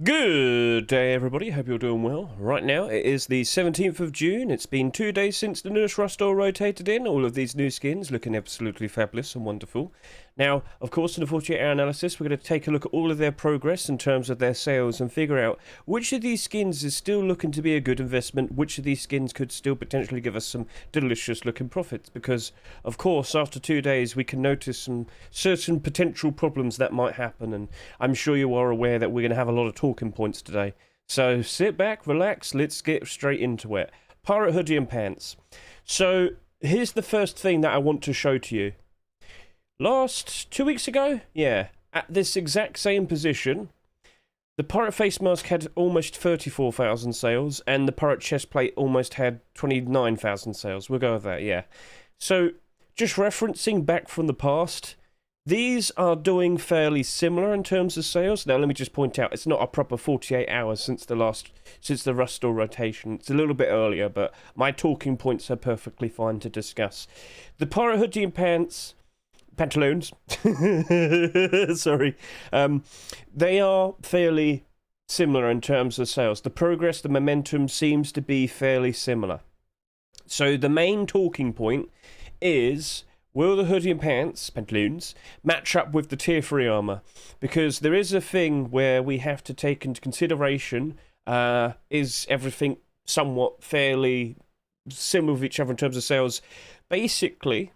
Good day, everybody. Hope you're doing well. Right now, it is the 17th of June. It's been 2 days since the newest Reptile rotated in. All of these new skins looking absolutely fabulous and wonderful. Now, of course, in the 48-hour analysis, we're going to take a look at all of their progress in terms of their sales and figure out which of these skins is still looking to be a good investment, which of these skins could still potentially give us some delicious-looking profits. Because, of course, after 2 days, we can notice some certain potential problems that might happen, and I'm sure you are aware that we're going to have a lot of talking points today. So sit back, relax, let's get straight into it. Pirate Hoodie and Pants. So here's the first thing that I want to show to you. Last 2 weeks ago, yeah, at this exact same position, the Pirate Face Mask had almost 34,000 sales, and the Pirate Chest Plate almost had 29,000 sales. We'll go with that, yeah. So, just referencing back from the past, these are doing fairly similar in terms of sales. Now, let me just point out, it's not a proper 48 hours since the Reptile rotation. It's a little bit earlier, but my talking points are perfectly fine to discuss. The Pirate Hoodie and Pantalones, sorry, they are fairly similar in terms of sales. The progress, the momentum seems to be fairly similar. So the main talking point is, will the hoodie and pantaloons, match up with the tier 3 armor? Because there is a thing where we have to take into consideration, is everything somewhat fairly similar with each other in terms of sales? Basically,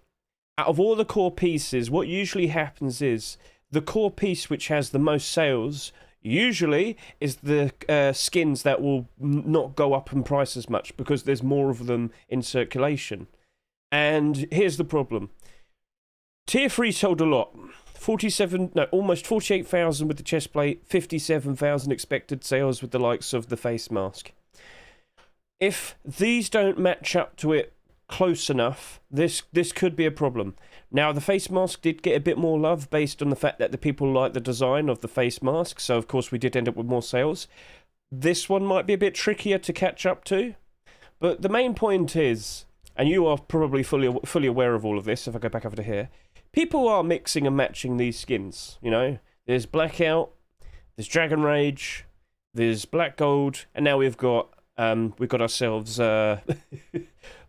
out of all the core pieces, what usually happens is the core piece which has the most sales usually is the skins that will not go up in price as much because there's more of them in circulation. And here's the problem. Tier 3 sold a lot. Almost 48,000 with the chest plate, 57,000 expected sales with the likes of the face mask. If these don't match up to it close enough, this could be a problem. Now, the face mask did get a bit more love based on the fact that the people like the design of the face mask, so of course we did end up with more sales. This one might be a bit trickier to catch up to, but the main point is, and you are probably fully aware of all of this, if I go back over to here, people are mixing and matching these skins, you know? There's Blackout, there's Dragon Rage, there's Black Gold, and now we've got ourselves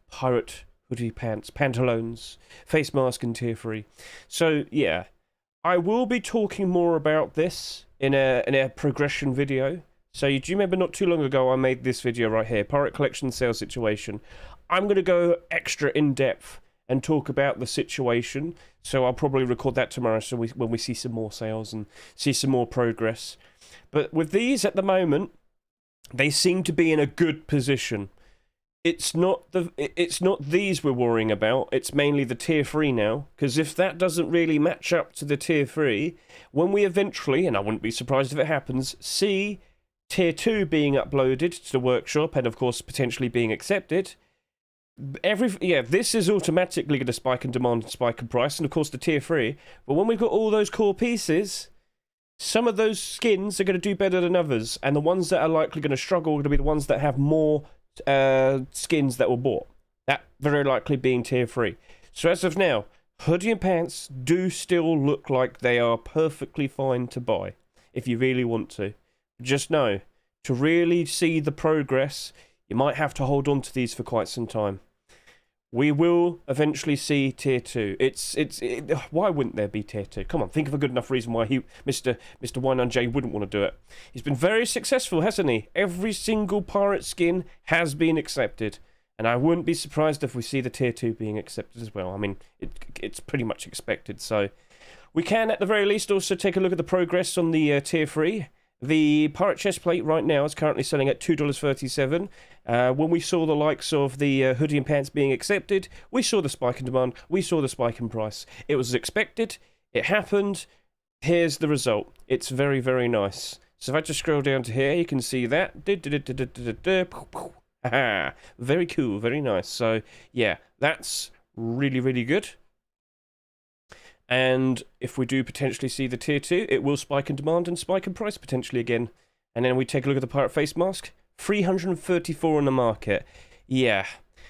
Pirate Hoodie Pants, Pantalones, Face Mask, and Tier 3. So, yeah, I will be talking more about this in a progression video. So, do you remember not too long ago I made this video right here, Pirate Collection Sales Situation? I'm going to go extra in-depth and talk about the situation. So, I'll probably record that tomorrow so when we see some more sales and see some more progress. But with these at the moment, they seem to be in a good position. It's not these we're worrying about, it's mainly the tier 3 now, because if that doesn't really match up to the tier 3, when we eventually, and I wouldn't be surprised if it happens, see tier 2 being uploaded to the workshop and of course potentially being accepted, this is automatically going to spike in demand and spike in price, and of course the tier 3, but when we've got all those core pieces, some of those skins are going to do better than others, and the ones that are likely going to struggle are going to be the ones that have more skins that were bought. That very likely being tier 3. So as of now, hoodie and pants do still look like they are perfectly fine to buy if you really want to. Just know, to really see the progress, you might have to hold on to these for quite some time. We will eventually see tier 2. Why wouldn't there be tier 2? Come on, think of a good enough reason why Mr. Y9J wouldn't want to do it. He's been very successful, hasn't he? Every single pirate skin has been accepted. And I wouldn't be surprised if we see the tier 2 being accepted as well. I mean, it's pretty much expected. So we can, at the very least, also take a look at the progress on the tier 3. The Pirate Chest Plate right now is currently selling at $2.37. When we saw the likes of the hoodie and pants being accepted, we saw the spike in demand, we saw the spike in price. It was expected, it happened, here's the result. It's very, very nice. So if I just scroll down to here, you can see that. Very cool, very nice. So yeah, that's really, really good. And if we do potentially see the tier 2, it will spike in demand and spike in price potentially again. And then we take a look at the Pirate Face Mask. 334 on the market. Yeah.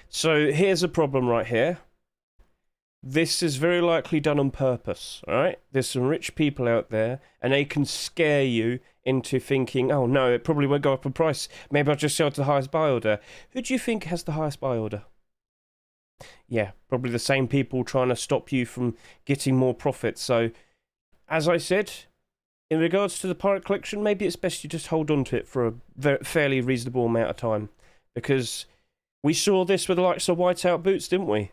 So here's a problem right here. This is very likely done on purpose, alright? There's some rich people out there, and they can scare you into thinking, oh no, it probably won't go up in price. Maybe I'll just sell to the highest buy order. Who do you think has the highest buy order? Yeah, probably the same people trying to stop you from getting more profit. So, as I said, in regards to the pirate collection, maybe it's best you just hold on to it for a fairly reasonable amount of time. Because we saw this with the likes of whiteout boots, didn't we?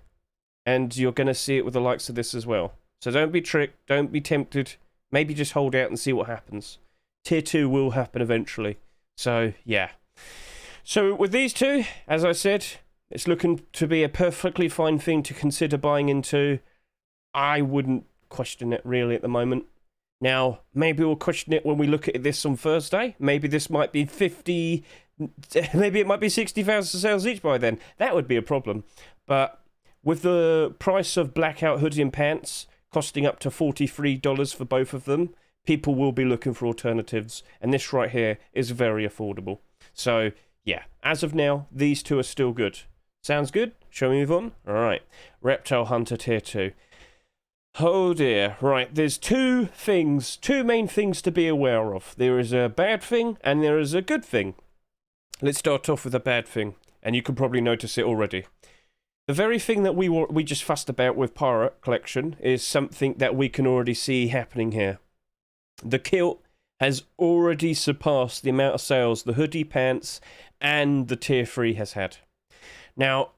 And you're going to see it with the likes of this as well. So don't be tricked, don't be tempted. Maybe just hold out and see what happens. Tier 2 will happen eventually. So, yeah. So with these two, as I said, it's looking to be a perfectly fine thing to consider buying into. I wouldn't question it really at the moment. Now, maybe we'll question it when we look at this on Thursday. Maybe this might be 50... Maybe it might be 60,000 sales each by then. That would be a problem. But with the price of blackout hoodie and pants costing up to $43 for both of them, people will be looking for alternatives. And this right here is very affordable. So, yeah, as of now, these two are still good. Sounds good? Shall we move on? Alright. Reptile Hunter Tier 2. Oh dear. Right, there's two main things to be aware of. There is a bad thing and there is a good thing. Let's start off with a bad thing. And you can probably notice it already. The very thing that we just fussed about with Pirate Collection is something that we can already see happening here. The kilt has already surpassed the amount of sales the hoodie pants and the Tier 3 has had. Now,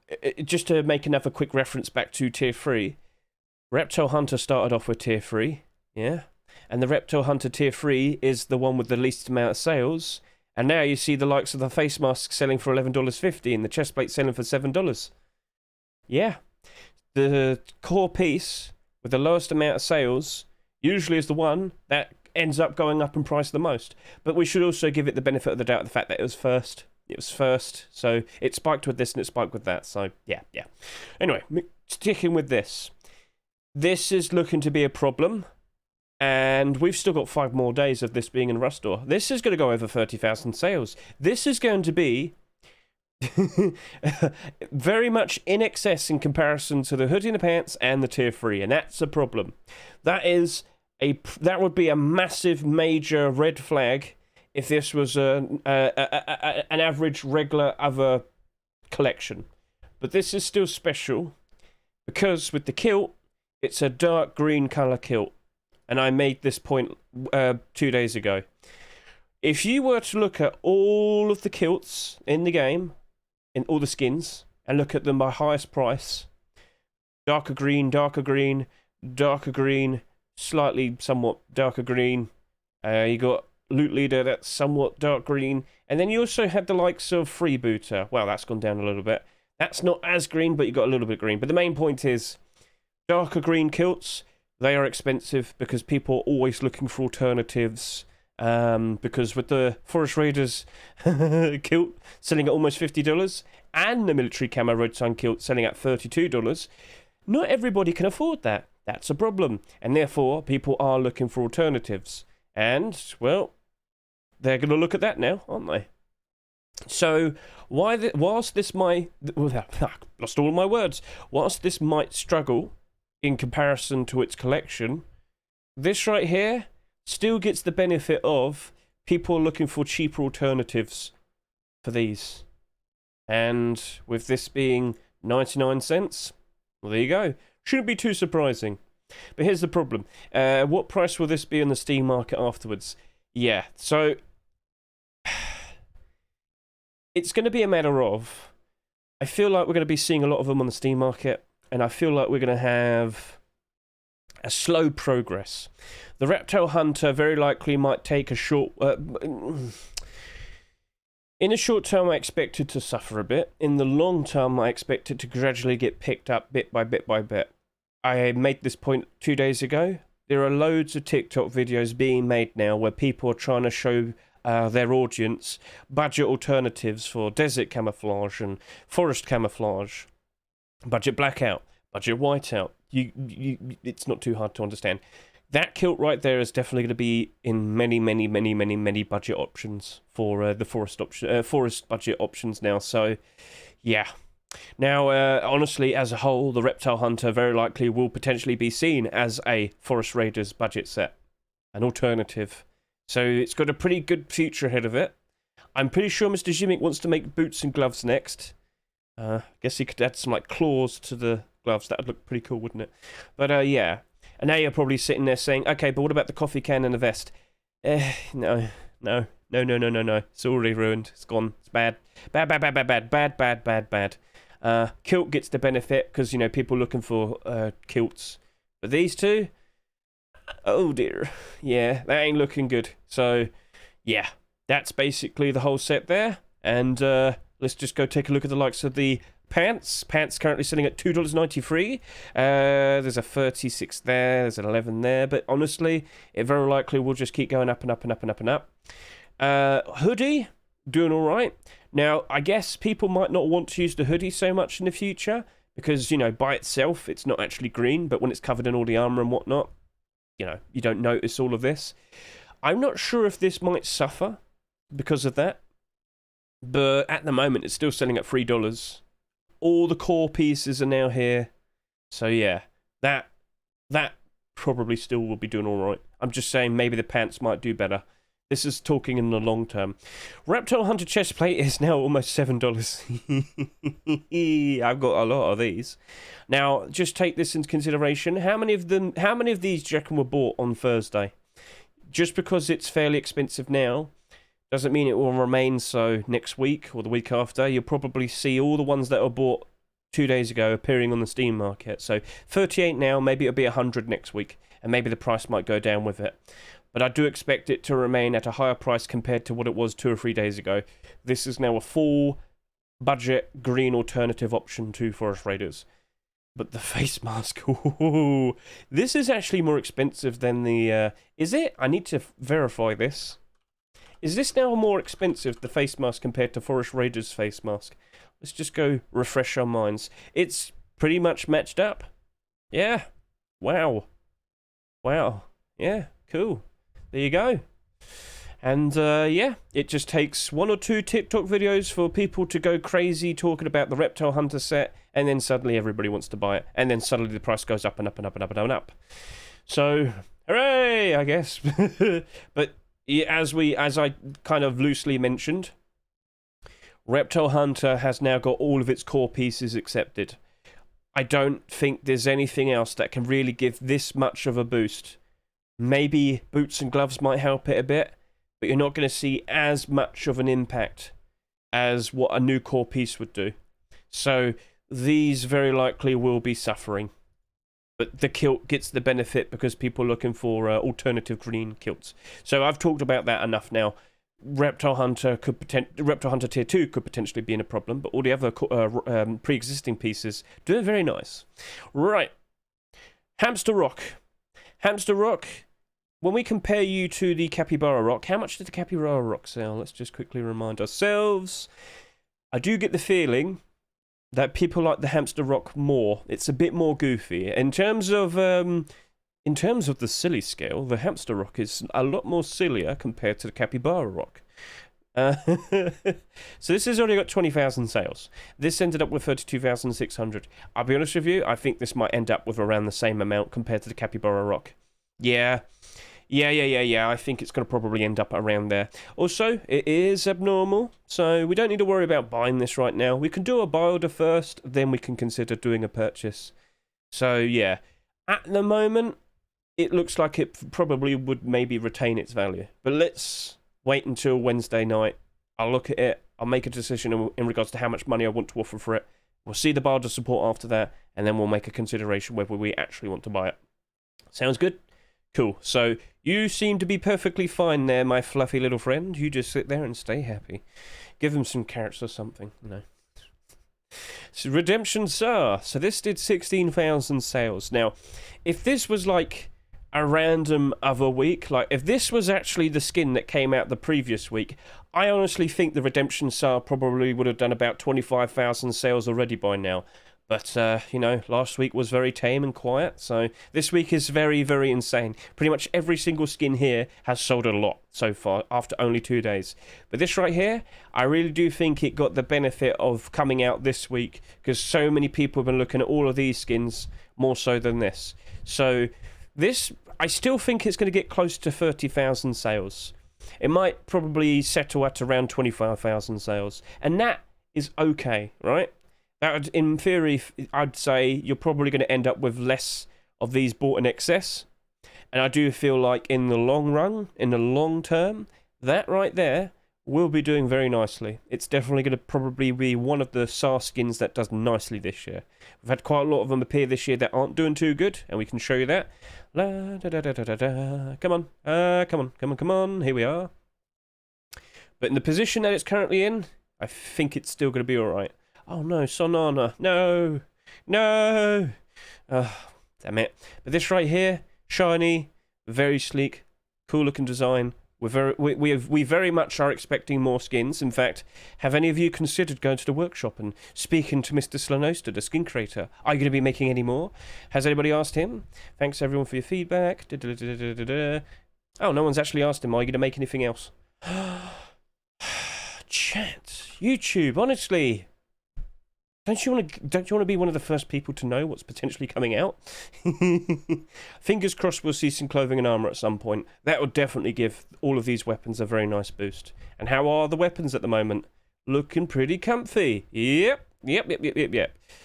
just to make another quick reference back to Tier 3, Reptile Hunter started off with Tier 3, yeah? And the Reptile Hunter Tier 3 is the one with the least amount of sales. And now you see the likes of the face mask selling for $11.50 and the chest plate selling for $7. Yeah, the core piece with the lowest amount of sales usually is the one that ends up going up in price the most. But we should also give it the benefit of the doubt, the fact that it was first. It was first, so it spiked with this and it spiked with that. So, yeah. Anyway, sticking with this. This is looking to be a problem. And we've still got 5 more days of this being in Rust Store. This is going to go over 30,000 sales. This is going to be very much in excess in comparison to the hoodie and the pants and the Tier 3, and that's a problem. That would be a massive, major red flag if this was an average, regular other collection. But this is still special because with the kilt, it's a dark green colour kilt, and I made this point 2 days ago. If you were to look at all of the kilts in the game, in all the skins, and look at them by highest price, darker green, slightly somewhat darker green, you got Loot Leader, that's somewhat dark green, and then you also had the likes of Freebooter. Well, that's gone down a little bit. That's not as green, but you got a little bit green. But the main point is, darker green kilts, they are expensive because people are always looking for alternatives. Because with the Forest Raiders kilt selling at almost $50 and the military camo road sign kilt selling at $32, not everybody can afford that. That's a problem, and therefore people are looking for alternatives. And well, they're going to look at that now, aren't they? So whilst this might lost all my words, whilst this might struggle in comparison to its collection, this right here still gets the benefit of people looking for cheaper alternatives for these. And with this being 99 cents, well, there you go. Shouldn't be too surprising. But here's the problem. What price will this be in the Steam market afterwards? Yeah, so it's going to be a matter of, I feel like we're going to be seeing a lot of them on the Steam market, and I feel like we're going to have a slow progress. The Reptile Hunter very likely might take a short... in the short term, I expect it to suffer a bit. In the long term, I expect it to gradually get picked up bit by bit by bit. I made this point 2 days ago. There are loads of TikTok videos being made now where people are trying to show their audience budget alternatives for desert camouflage and forest camouflage, budget blackout, budget whiteout. It's not too hard to understand. That kilt right there is definitely going to be in many budget options for the forest budget options now. So, yeah, Now, honestly, as a whole, the Reptile Hunter very likely will potentially be seen as a Forest Raiders budget set, an alternative. So it's got a pretty good future ahead of it. I'm pretty sure Mr. Jimmick wants to make boots and gloves next. Guess he could add some like claws to the gloves. That would look pretty cool, wouldn't it? But yeah. And now you're probably sitting there saying, okay, but what about the coffee can and the vest? No. It's already ruined. It's gone. It's bad. Bad. Kilt gets the benefit because, you know, people looking for kilts. But these two, oh dear. Yeah, that ain't looking good. So, yeah, that's basically the whole set there. And let's just go take a look at the likes of the pants. Pants currently selling at $2.93. There's a 36 there. There's an 11 there. But honestly, it very likely will just keep going up and up and up and up and up. Hoodie, doing all right. Now, I guess people might not want to use the hoodie so much in the future because, you know, by itself, it's not actually green. But when it's covered in all the armor and whatnot, you know, you don't notice all of this. I'm not sure if this might suffer because of that. But at the moment, it's still selling at $3. All the core pieces are now here. So yeah, that probably still will be doing all right. I'm just saying maybe the pants might do better. This is talking in the long term. Reptile Hunter chest plate is now almost $7. I've got a lot of these. Now, just take this into consideration. How many of these do you reckon were bought on Thursday? Just because it's fairly expensive now doesn't mean it will remain so next week or the week after. You'll probably see all the ones that were bought 2 days ago appearing on the Steam market. So 38 now, maybe it'll be 100 next week, and maybe the price might go down with it. But I do expect it to remain at a higher price compared to what it was 2 or 3 days ago. This is now a full budget green alternative option to Forest Raiders. But the face mask, ooh, this is actually more expensive than the... is it? I need to verify this. Is this now more expensive, the face mask, compared to Forest Raiders face mask? Let's just go refresh our minds. It's pretty much matched up. Yeah. Wow. Yeah, cool. There you go. And yeah, it just takes 1 or 2 TikTok videos for people to go crazy talking about the Reptile Hunter set, and then suddenly everybody wants to buy it, and then suddenly the price goes up and up and up and up and up and up. So, hooray, I guess. But as I kind of loosely mentioned, Reptile Hunter has now got all of its core pieces accepted. I don't think there's anything else that can really give this much of a boost. Maybe boots and gloves might help it a bit, but you're not going to see as much of an impact as what a new core piece would do. So these very likely will be suffering. But the kilt gets the benefit because people are looking for alternative green kilts. So I've talked about that enough now. Reptile Hunter Tier 2 could potentially be in a problem, but all the other pre-existing pieces doing very nice. Right. Hamster Rock. Hamster Rock, when we compare you to the Capybara Rock, how much did the Capybara Rock sell? Let's just quickly remind ourselves. I do get the feeling that people like the Hamster Rock more. It's a bit more goofy. In terms of the silly scale, the Hamster Rock is a lot more sillier compared to the Capybara Rock. So this has already got 20,000 sales. This ended up with 32,600. I'll be honest with you, I think this might end up with around the same amount compared to the Capybara Rock. Yeah. I think it's going to probably end up around there. Also, it is abnormal, so we don't need to worry about buying this right now. We can do a buy order first, then we can consider doing a purchase. So, yeah. At the moment, it looks like it probably would maybe retain its value. But let's wait until Wednesday night. I'll look at it. I'll make a decision in regards to how much money I want to offer for it. We'll see the buy order support after that, and then we'll make a consideration whether we actually want to buy it. Sounds good? Cool. So you seem to be perfectly fine there, my fluffy little friend. You just sit there and stay happy. Give him some carrots or something. No. So Redemption Sir. So this did 16,000 sales. Now, if this was like a random other week, like if this was actually the skin that came out the previous week, I honestly think the Redemption Sir probably would have done about 25,000 sales already by now. But, you know, last week was very tame and quiet, so this week is very, very insane. Pretty much every single skin here has sold a lot so far, after only 2 days. But this right here, I really do think it got the benefit of coming out this week, because so many people have been looking at all of these skins, more so than this. So, this, I still think it's going to get close to 30,000 sales. It might probably settle at around 25,000 sales, and that is okay, right? That would, in theory, I'd say you're probably going to end up with less of these bought in excess. And I do feel like in the long run, in the long term, that right there will be doing very nicely. It's definitely going to probably be one of the SAR skins that does nicely this year. We've had quite a lot of them appear this year that aren't doing too good, and we can show you that. La, da, da, da, da, da, da. Come on, come on, here we are. But in the position that it's currently in, I think it's still going to be alright. Oh no, Sonana. No. No. Damn it. But this right here, shiny, very sleek, cool looking design. We very much are expecting more skins. In fact, have any of you considered going to the workshop and speaking to Mr. Slanosta, the skin creator? Are you going to be making any more? Has anybody asked him? Thanks everyone for your feedback. Oh, no one's actually asked him. Are you going to make anything else? Chat. YouTube, honestly. Don't you want to be one of the first people to know what's potentially coming out? Fingers crossed we'll see some clothing and armor at some point. That would definitely give all of these weapons a very nice boost. And how are the weapons at the moment? Looking pretty comfy. Yep.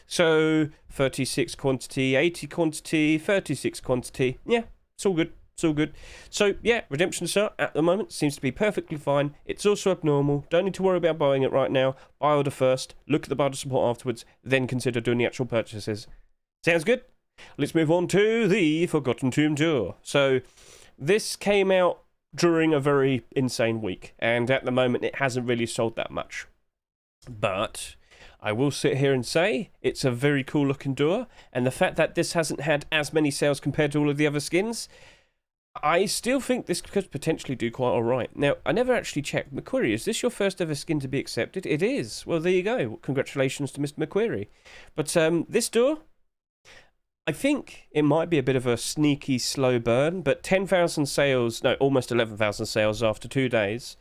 So 36 quantity, 80 quantity, 36 quantity. Yeah, it's all good. It's all good. So, yeah, Redemption Sir at the moment seems to be perfectly fine. It's also abnormal. Don't need to worry about buying it right now. Buy order first. Look at the barter support afterwards. Then consider doing the actual purchases. Sounds good? Let's move on to the Forgotten Tomb Tour. So, this came out during a very insane week. And at the moment, it hasn't really sold that much. But I will sit here and say it's a very cool looking door. And the fact that this hasn't had as many sales compared to all of the other skins, I still think this could potentially do quite alright. Now, I never actually checked. McQuarrie, is this your first ever skin to be accepted? It is. Well, there you go. Congratulations to Mr. McQuarrie. But this door, I think it might be a bit of a sneaky slow burn, but 10,000 sales, no, almost 11,000 sales after 2 days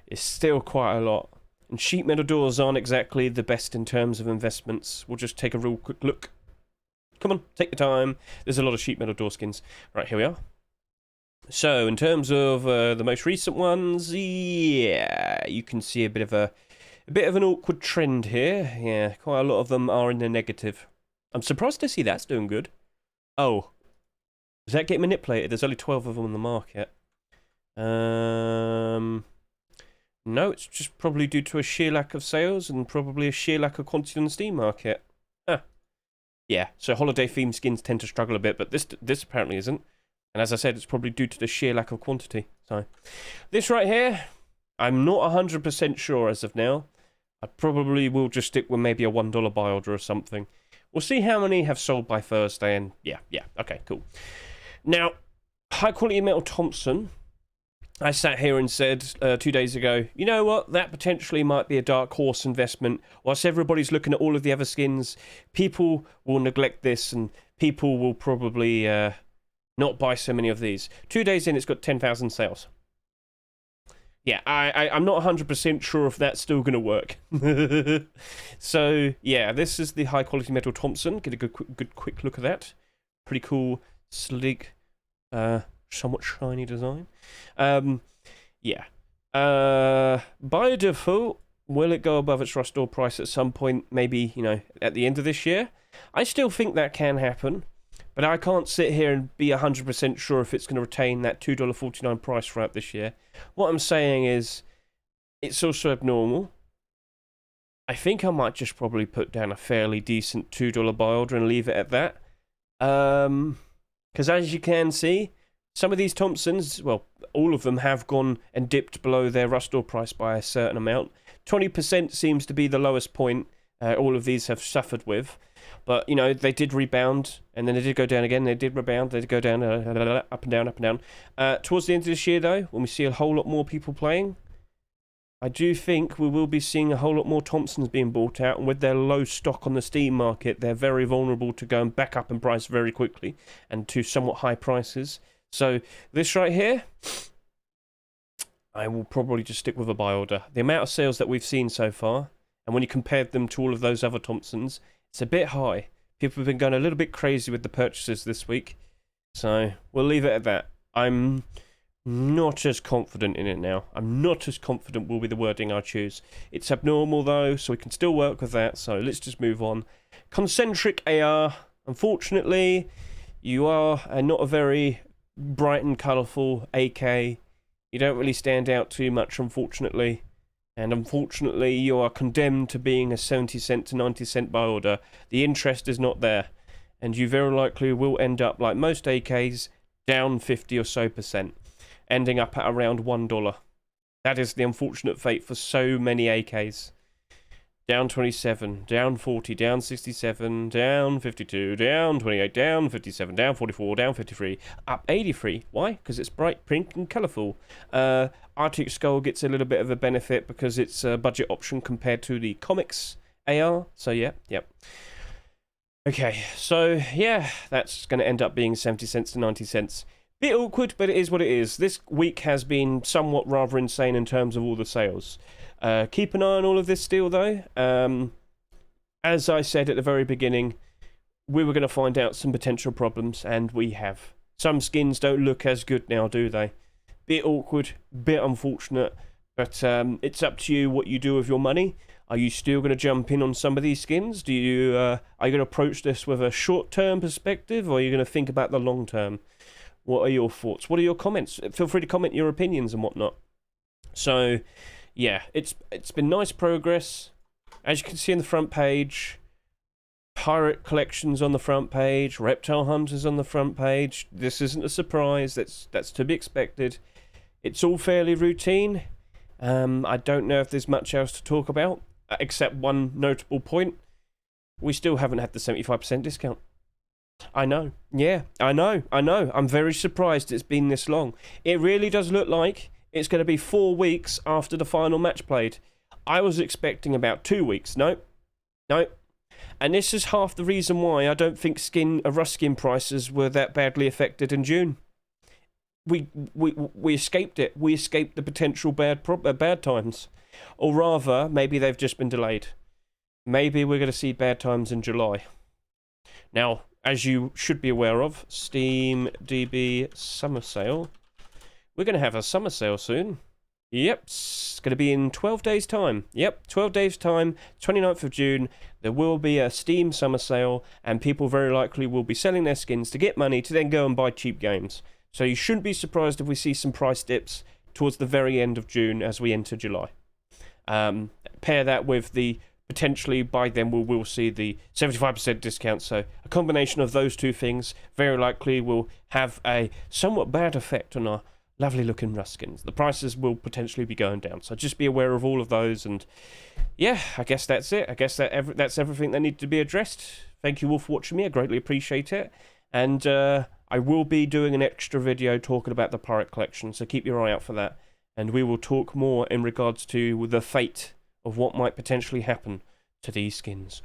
is still quite a lot. And sheet metal doors aren't exactly the best in terms of investments. We'll just take a real quick look. Come on, take your time. There's a lot of sheet metal door skins. Right, here we are. So, in terms of the most recent ones, yeah, you can see a bit of an awkward trend here. Yeah, quite a lot of them are in the negative. I'm surprised to see that's doing good. Oh, does that get manipulated? There's only 12 of them on the market. No, it's just probably due to a sheer lack of sales and probably a sheer lack of quantity on the Steam market. Huh. Yeah, so holiday themed skins tend to struggle a bit, but this apparently isn't. And as I said, it's probably due to the sheer lack of quantity. So, this right here, I'm not 100% sure as of now. I probably will just stick with maybe a $1 buy order or something. We'll see how many have sold by Thursday, and yeah, okay, cool. Now, high quality metal Thompson, I sat here and said 2 days ago, you know what, that potentially might be a dark horse investment. Whilst everybody's looking at all of the other skins, people will neglect this, and people will probably not buy so many of these. 2 days in, it's got 10,000 sales. Yeah, I'm not 100% sure if that's still going to work. So, yeah, this is the high-quality metal Thompson. Get a good quick look at that. Pretty cool, sleek, somewhat shiny design. Yeah. By default, will it go above its rust door price at some point, maybe, you know, at the end of this year? I still think that can happen. But I can't sit here and be 100% sure if it's going to retain that $2.49 price throughout this year. What I'm saying is, it's also abnormal. I think I might just probably put down a fairly decent $2 buy order and leave it at that. Because as you can see, some of these Thompsons, well, all of them have gone and dipped below their rust door price by a certain amount. 20% seems to be the lowest point all of these have suffered with. But, you know, they did rebound, and then they did go down again, they did rebound, they did go down, up and down, up and down. Towards the end of this year, though, when we see a whole lot more people playing, I do think we will be seeing a whole lot more Thompsons being bought out, and with their low stock on the Steam market, they're very vulnerable to going back up in price very quickly and to somewhat high prices. So this right here, I will probably just stick with a buy order. The amount of sales that we've seen so far, and when you compare them to all of those other Thompsons, it's a bit high. People have been going a little bit crazy with the purchases this week, so we'll leave it at that. I'm not as confident in it now. I'm not as confident will be the wording I choose. It's abnormal though, so we can still work with that, so let's just move on. Concentric AR, unfortunately, you are not a very bright and colourful AK. You don't really stand out too much, unfortunately. And unfortunately, you are condemned to being a 70 cent to 90 cent buy order. The interest is not there. And you very likely will end up, like most AKs, down 50 or so %. Ending up at around $1. That is the unfortunate fate for so many AKs. Down 27, down 40, down 67, down 52, down 28, down 57, down 44, down 53, up 83. Why? Because it's bright pink and colourful. Arctic Skull gets a little bit of a benefit because it's a budget option compared to the comics AR. So yeah. Okay, so yeah, that's going to end up being 70 cents to 90 cents. Bit awkward, but it is what it is. This week has been somewhat rather insane in terms of all the sales. Keep an eye on all of this still, though. As I said at the very beginning, we were going to find out some potential problems, and we have. Some skins don't look as good now, do they? Bit awkward, bit unfortunate, but it's up to you what you do with your money. Are you still going to jump in on some of these skins? Are you going to approach this with a short-term perspective, or are you going to think about the long-term? What are your thoughts? What are your comments? Feel free to comment your opinions and whatnot. So, yeah, it's been nice progress. As you can see on the front page, Pirate Collections on the front page, Reptile Hunters on the front page. This isn't a surprise. That's to be expected. It's all fairly routine. I don't know if there's much else to talk about, except one notable point. We still haven't had the 75% discount. I know. Yeah, I know. I'm very surprised it's been this long. It really does look like it's going to be 4 weeks after the final match played. I was expecting about 2 weeks. Nope. And this is half the reason why I don't think Rust skin prices were that badly affected in June. We escaped it. We escaped the potential bad times. Or rather, maybe they've just been delayed. Maybe we're going to see bad times in July. Now, as you should be aware of, Steam DB Summer Sale. We're going to have a summer sale soon. Yep, it's going to be in 12 days' time. Yep, 12 days' time, 29th of June. There will be a Steam Summer Sale, and people very likely will be selling their skins to get money to then go and buy cheap games. So you shouldn't be surprised if we see some price dips towards the very end of June as we enter July. Pair that with the potentially by then we will see the 75% discount. So a combination of those two things very likely will have a somewhat bad effect on our lovely looking Rust skins. The prices will potentially be going down. So just be aware of all of those. And yeah, I guess that's it. I guess that's everything that needed to be addressed. Thank you all for watching me. I greatly appreciate it. And I will be doing an extra video talking about the Pirate Collection. So keep your eye out for that. And we will talk more in regards to the fate of what might potentially happen to these skins.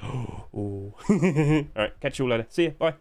Alright, catch you all later. See ya. Bye.